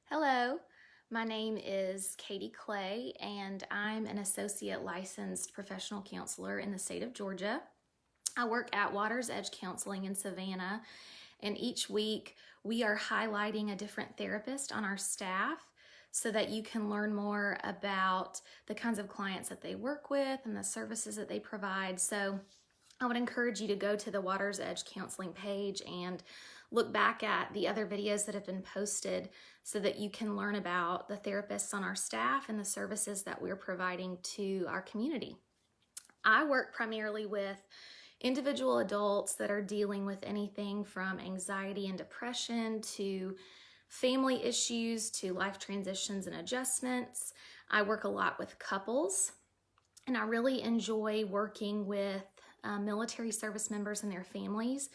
Hello, my name is Katie Clay, and I'm an associate licensed professional counselor in the state of Georgia. I work at Water's Edge Counseling in Savannah, and each week we are highlighting a different therapist on our staff so that you can learn more about the kinds of clients that they work with and the services that they provide. So I would encourage you to go to the Water's Edge Counseling page and look back at the other videos that have been posted so that you can learn about the therapists on our staff and the services that we're providing to our community. I work primarily with individual adults that are dealing with anything from anxiety and depression to family issues to life transitions and adjustments. I work a lot with couples, and I really enjoy working with military service members and their families.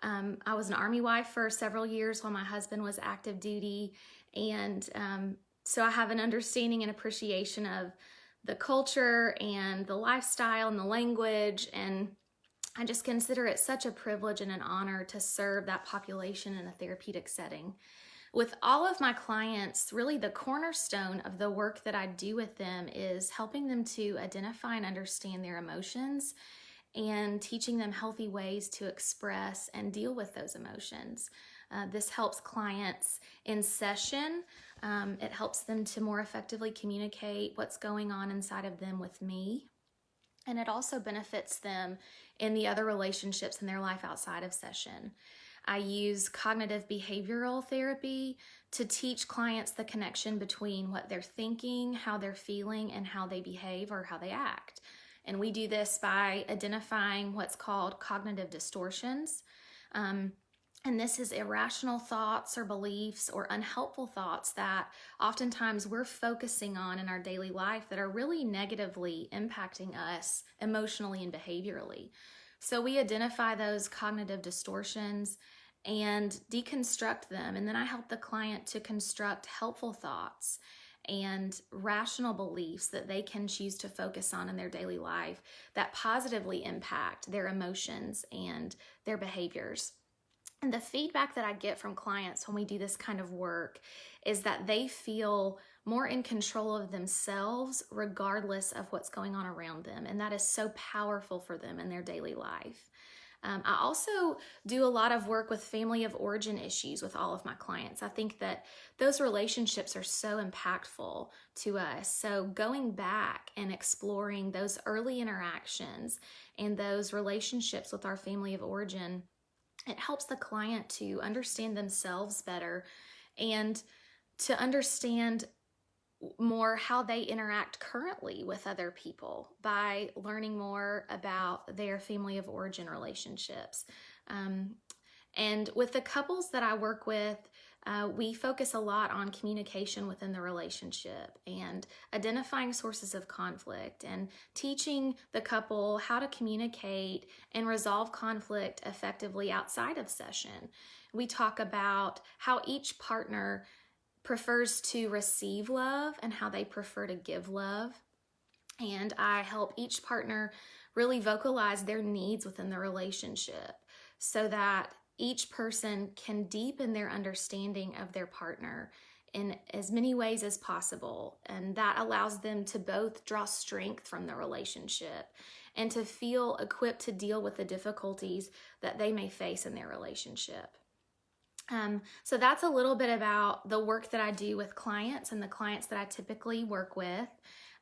I was an Army wife for several years while my husband was active duty, and so I have an understanding and appreciation of the culture and the lifestyle and the language, and I just consider it such a privilege and an honor to serve that population in a therapeutic setting. With all of my clients, really the cornerstone of the work that I do with them is helping them to identify and understand their emotions and teaching them healthy ways to express and deal with those emotions. This helps clients in session. It helps them to more effectively communicate what's going on inside of them with me. And it also benefits them in the other relationships in their life outside of session. I use cognitive behavioral therapy to teach clients the connection between what they're thinking, how they're feeling, and how they behave or how they act. And we do this by identifying what's called cognitive distortions. And this is irrational thoughts or beliefs or unhelpful thoughts that oftentimes we're focusing on in our daily life that are really negatively impacting us emotionally and behaviorally. So we identify those cognitive distortions and deconstruct them. And then I help the client to construct helpful thoughts and rational beliefs that they can choose to focus on in their daily life that positively impact their emotions and their behaviors. And the feedback that I get from clients when we do this kind of work is that they feel more in control of themselves regardless of what's going on around them. And that is so powerful for them in their daily life. I also do a lot of work with family of origin issues with all of my clients. I think that those relationships are so impactful to us. So going back and exploring those early interactions and those relationships with our family of origin, it helps the client to understand themselves better and to understand more how they interact currently with other people by learning more about their family of origin relationships. And with the couples that I work with, we focus a lot on communication within the relationship and identifying sources of conflict and teaching the couple how to communicate and resolve conflict effectively outside of session. We talk about how each partner prefers to receive love and how they prefer to give love. And I help each partner really vocalize their needs within the relationship so that each person can deepen their understanding of their partner in as many ways as possible. And that allows them to both draw strength from the relationship and to feel equipped to deal with the difficulties that they may face in their relationship. So that's a little bit about the work that I do with clients and the clients that I typically work with.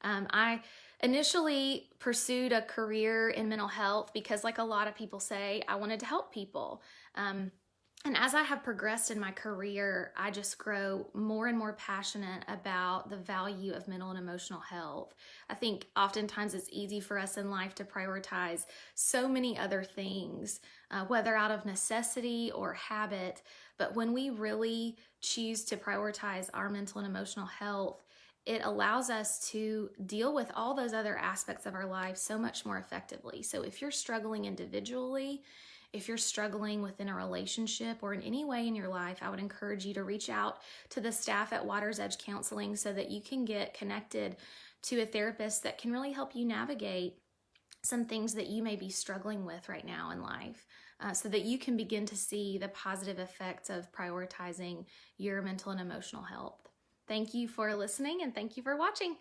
I initially pursued a career in mental health because, like a lot of people say, I wanted to help people. And as I have progressed in my career, I just grow more and more passionate about the value of mental and emotional health. I think oftentimes it's easy for us in life to prioritize so many other things, whether out of necessity or habit. But when we really choose to prioritize our mental and emotional health, it allows us to deal with all those other aspects of our life so much more effectively. So if you're struggling individually, if you're struggling within a relationship or in any way in your life, I would encourage you to reach out to the staff at Water's Edge Counseling so that you can get connected to a therapist that can really help you navigate some things that you may be struggling with right now in life. so that you can begin to see the positive effects of prioritizing your mental and emotional health. Thank you for listening, and thank you for watching.